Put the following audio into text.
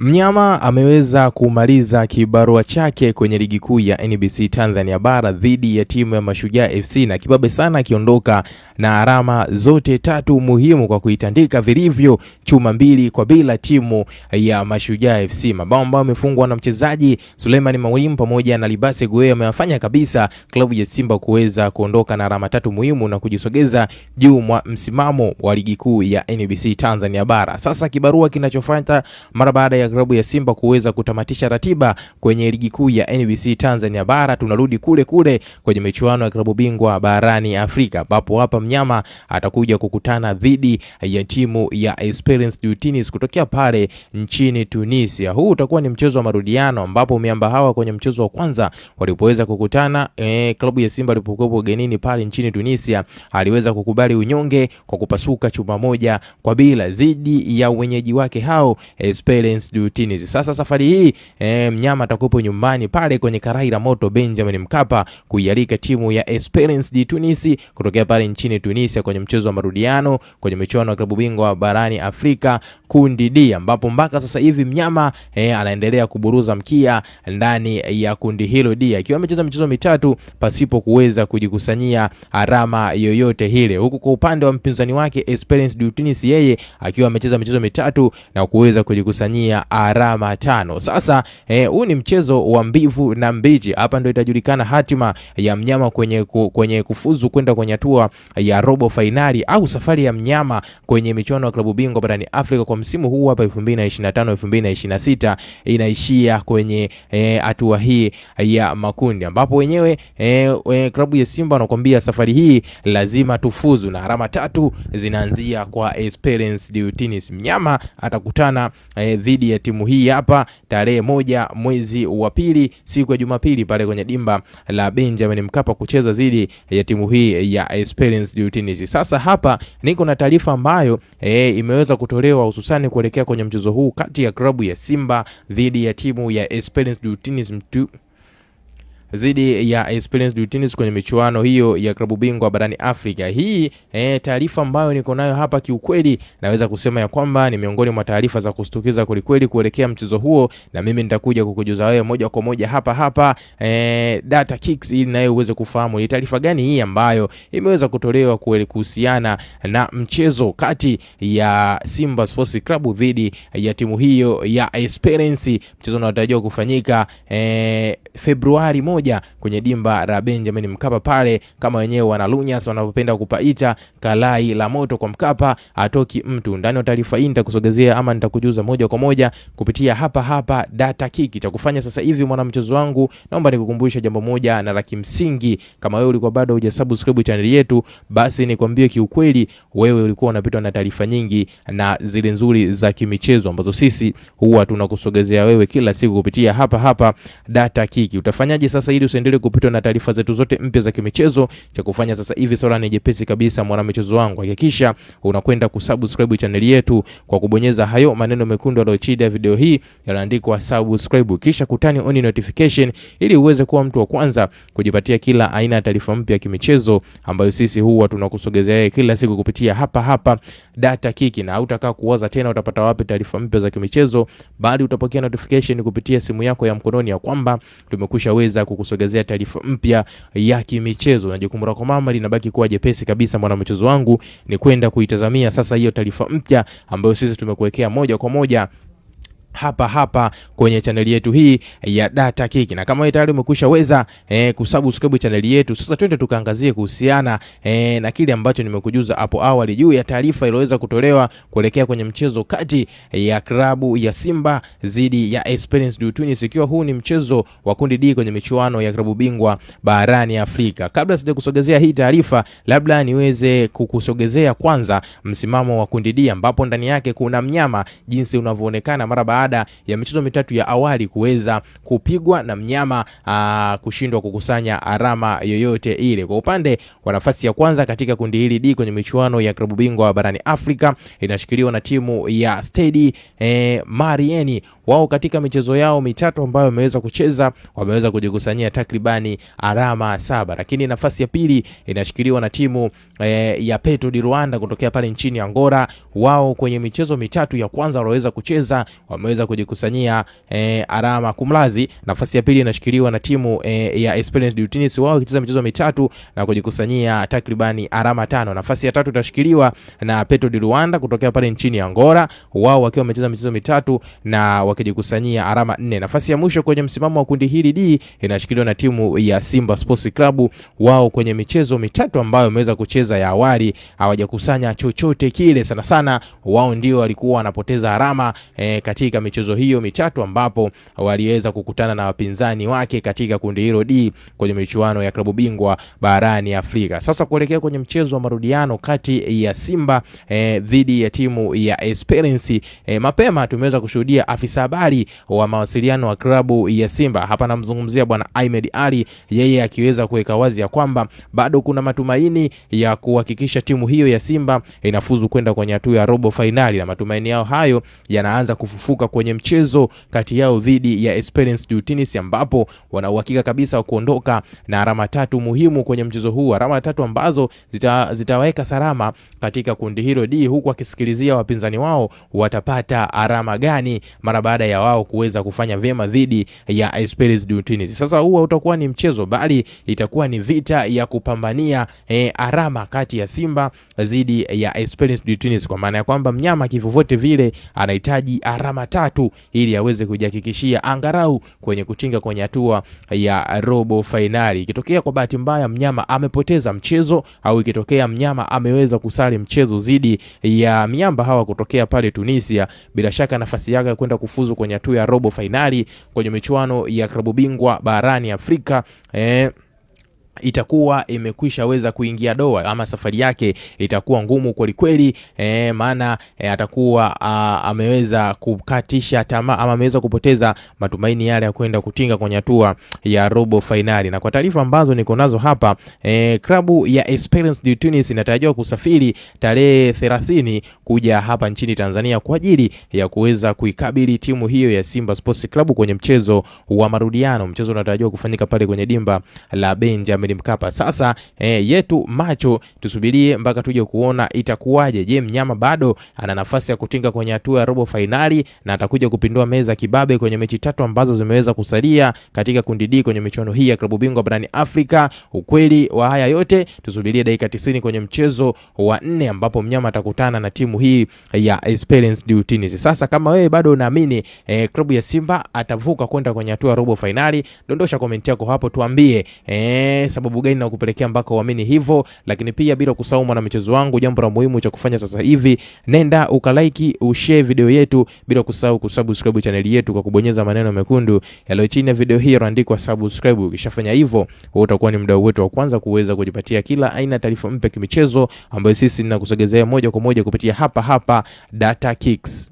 Mnyama ameweza kumaliza kibarua chake kwenye ligi kuu ya NBC Tanzania Bara dhidi ya timu ya Mashujaa FC na kibabe sana akiondoka na alama zote tatu muhimu kwa kuitandika vilivyo chuma 2-0 timu ya Mashujaa FC. Mabao ambayo yamefungwa na mchezaji Suleiman Mwalimu pamoja na Libase Gueye amewafanya kabisa klabu ya Simba kuweza kuondoka na alama tatu muhimu na kujisogeza juu mwa msimamo wa ligi kuu ya NBC Tanzania Bara. Sasa kibarua kinachofuata mara baada ya klabu ya Simba kuweza kutamatisha ratiba kwenye ligi kuu ya NBC Tanzania Bara, tunarudi kule kwenye michuano ya klabu bingwa barani Afrika, ambapo hapa mnyama atakuja kukutana dhidi ya timu ya Esperance de Tunis kutokea pale nchini Tunisia. Huu utakuwa ni mchezo wa marudiano ambapo miamba hawa kwenye mchezo wa kwanza walipoweza kukutana, klabu ya Simba ilipokuwa ugenini pale nchini Tunisia aliweza kukubali unyonge kwa kupasuka chuma 1-0 dhidi ya wenyeji wake hao Esperance de Tunis. Sasa safari hii mnyama atakupo nyumbani pale kwenye karai la moto Benjamin Mkapa kuialika timu ya Esperance de Tunis kutokea pale nchini Tunisia kwenye mchezo wa marudiano kwenye michuano ya klabu bingwa barani Afrika kundi D, ambapo mpaka sasa hivi mnyama anaendelea kuburuza mkia ndani ya kundi hilo D akiwa amecheza michezo mitatu pasipo kuweza kujikusanyia alama yoyote ile, huku kwa upande wa mpinzani wake Esperance de Tunis yeye akiwa amecheza michezo mitatu na kuweza kujikusanyia alama 5. Sasa huu ni mchezo wa mbivu na mbichi. Hapa ndio itajulikana hatima ya mnyama kwenye kufuzu kwenda kwenye hatua ya robo finali au safari ya mnyama kwenye michuano ya klabu bingwa barani Afrika kwa msimu huu hapa 2025-2026 inaishia kwenye hatua hii ya makundi, ambapo wenyewe klabu ya Simba wanakuambia safari hii lazima tufuzu na alama 3 zinaanzia kwa Esperance de Tunis. Mnyama atakutana dhidi ya timu hii hapa tarehe 1 mwezi wa pili siku ya Jumapili pale kwenye dimba la Benjamin Mkapa kucheza dhidi ya timu hii ya Esperance de Tunis. Sasa hapa niko na taarifa ambayo imeweza kutolewa hususani kuelekea kwenye mchezo huu kati ya klabu ya Simba dhidi ya timu ya Esperance de Tunis zidi ya Esperance de Tunis kwenye michuano hiyo ya klabu bingwa barani Afrika. Hii taarifa ambayo niko nayo hapa kiukweli naweza kusema ya kwamba ni miongoni mwa taarifa za kustukiza kweli kuelekea mchezo huo, na mimi nitakuja kukujuza wewe moja kwa moja hapa Data Kicks ili nawe uweze kufahamu ni taarifa gani hii ambayo imeweza kutolewa kuhusiana na mchezo kati ya Simba Sports Club dhidi ya timu hiyo ya Esperance, mchezo unaotarajiwa kufanyika Februari 1 kwenye dimba la Benjamin Mkapa pale kama wenyewe wanalunyas wanapopenda kupaita kalai la moto kwa Mkapa atoki mtu. Ndani ya taarifa hii nitakusogezea ama nitakujuza moja kwa moja kupitia hapa Data Kick. Cha kufanya sasa hivi mwanamchezo wangu, naomba nikukumbusha jambo moja na la kimsingi. Kama wewe ulikuwa bado hujasubscribe channel yetu, basi nikwambie kiukweli wewe ulikuwa unapitwa na taarifa nyingi na zile nzuri za kimichezo ambazo sisi huwa tunakusogezea wewe kila siku kupitia hapa Data Kick. Utafanyaje sasa ili usiendelee kupitwa na taarifa zetu zote mpya za kimichezo? Cha kufanya sasa hivi swala ni jepesi kabisa mwanamichezo wangu, hakikisha unakwenda kusubscribe channel yetu kwa kubonyeza hayo maneno mekundu yaliyo chini ya video hii yanaandikwa subscribe, kisha kutani on notification ili uweze kuwa mtu wa kwanza kujipatia kila aina ya taarifa mpya ya kimichezo ambayo sisi huwa tunakusogezea kila siku kupitia hapa Data Kick. Na utakaa kuwaza tena utapata wapi taarifa mpya za kimichezo, bali utapokea notification kupitia simu yako ya mkononi ya kwamba tumekushaweza kukusogezea taarifa mpya ya kimichezo. Na jukumu lako mama linabaki kuwa jepesi kabisa mwanamichezo wangu, ni kwenda kuitazamia sasa hiyo taarifa mpya ambayo sisi tumekuwekea moja kwa moja hapa kwenye channel yetu hii ya Data Kick. Na kama tayari umekushaweza kusubscribe channel yetu, sasa twende tukaangazie kuhusiana na kile ambacho nimekujuza hapo awali juu ya taarifa iliyoweza kutolewa kuelekea kwenye mchezo kati ya klabu ya Simba dhidi ya Esperance de Tunis, ikiwa huu ni mchezo wa kundi D kwenye michuano ya klabu bingwa barani Afrika. Kabla sijakusogezea hii taarifa, labda niweze kukusogezea kwanza msimamo wa kundi D ambapo ndani yake kuna mnyama jinsi unavyoonekana mara baada ya michezo mitatu ya awali kuweza kupigwa na mnyama kushindwa kukusanya alama yoyote ile. Kwa upande wa nafasi ya kwanza katika kundi hili D kwenye michuano ya klabu bingwa barani Afrika inashikiliwa na timu ya Stade Marieni. Wao katika michezo yao mitatu ambayo wameweza kucheza wameweza kujikusanyia takribani alama 7, lakini nafasi ya pili inashikiliwa na timu ya Petro di Rwanda kutokea pale nchini Angola. Wao kwenye michezo mitatu ya kwanza waliweza kucheza wameweza wameweza kujikusanyia alama kumlazi. Nafasi ya pili inashikiliwa na timu ya Esperance de Tunis, wao wakicheza michezo mitatu na kujikusanyia takribani alama 5. Nafasi ya tatu itashikiliwa na Petro di Luanda kutokea pale nchini Angola, wao wakiwa wamecheza michezo mitatu na wakijikusanyia alama 4. Nafasi ya mwisho kwenye msimamo wa kundi hili D inashikiliwa na timu ya Simba Sports Club, wao kwenye michezo mitatu ambayo wameweza kucheza ya awali hawajakusanya chochote kile. Sana sana wao ndio walikuwa wanapoteza alama katika michezo hiyo mitatu, ambapo waliweza kukutana na wapinzani wake katika kundi hilo D kwenye michuano ya klabu bingwa barani Afrika. Sasa kuelekea kwenye mchezo wa marudiano kati ya Simba dhidi ya timu ya Esperance, mapema tumeweza kushuhudia afisa habari wa mawasiliano wa klabu ya Simba, hapa namzungumzia bwana Ahmed Ali, yeye akiweza kuweka wazi ya kwamba bado kuna matumaini ya kuhakikisha timu hiyo ya Simba inafuzu kwenda kwenye hatua ya robo finali, na matumaini yao hayo yanaanza kufufuka kwenye mchezo kati yao dhidi ya Esperance de Tunis, ambapo wana uhakika kabisa wa kuondoka na alama 3 muhimu kwenye mchezo huu, alama 3 ambazo zitaweka salama katika kundi hilo D, huku akisikilizia wapinzani wao watapata alama gani mara baada ya wao kuweza kufanya vyema dhidi ya Esperance de Tunis. Sasa huo utakuwa ni mchezo, bali itakuwa ni vita ya kupambania alama kati ya Simba dhidi ya Esperance de Tunis, kwa maana ya kwamba mnyama kivyovyote vile anahitaji alama 3 ili aweze kujihakikishia angalau kwenye kutinga kwenye hatua ya robo finali. Ikitokea kwa bahati mbaya mnyama amepoteza mchezo, au ikitokea mnyama ameweza kusali mchezo dhidi ya miamba hawa kutokea pale Tunisia, bila shaka nafasi yake kwenda kufuzu kwenye hatua ya robo finali kwenye michuano ya klabu bingwa barani Afrika itakuwa imekwisha weza kuingia doa, ama safari yake itakuwa ngumu kweli kweli, maana atakuwa ameweza kukatisha tamaa, ama ameweza kupoteza matumaini yale ya kwenda kutinga kwenye hatua ya robo finali. Na kwa taarifa ambazo niko nazo hapa, klabu ya Esperance de Tunis inatarajiwa kusafiri tarehe 30 kuja hapa nchini Tanzania kwa ajili ya kuweza kuikabili timu hiyo ya Simba Sports Club kwenye mchezo wa marudiano. Mchezo unatarajiwa kufanyika pale kwenye dimba la Benjamin Mkapa. Sasa yetu macho tusubirie mpaka tuje kuona itakuwaje. Je, mnyama bado ana nafasi ya kutinga kwenye hatua ya robo finali na atakuja kupindua meza kibabe kwenye mechi 3 ambazo zimeweza kusalia katika kundi D kwenye michuano hii ya klabu bingwa barani Afrika? Ukweli wa haya yote tusubirie dakika 90 kwenye mchezo wa 4 ambapo mnyama atakutana na timu hii ya Esperance de Tunis. Sasa kama wewe bado unaamini klabu ya Simba atavuka kwenda kwenye hatua ya robo finali, dondosha comment yako hapo, tuambie sababu gani na kupelekea mpaka uamini hivyo. Lakini pia bila kusahau mwana michezo wangu, jambo la muhimu cha kufanya sasa hivi, nenda ukalike, ushare video yetu, bila kusahau kusubscribe channel yetu kwa kubonyeza maneno mekundu yaliyo chini ya video hii yanaandikwa subscribe. Ukishafanya hivyo, wewe utakuwa ni mdau wetu wa kwanza kuweza kujipatia kila aina taarifa mpya kimichezo ambayo sisi ninakusogezea moja kwa moja kupitia hapa Data Kicks.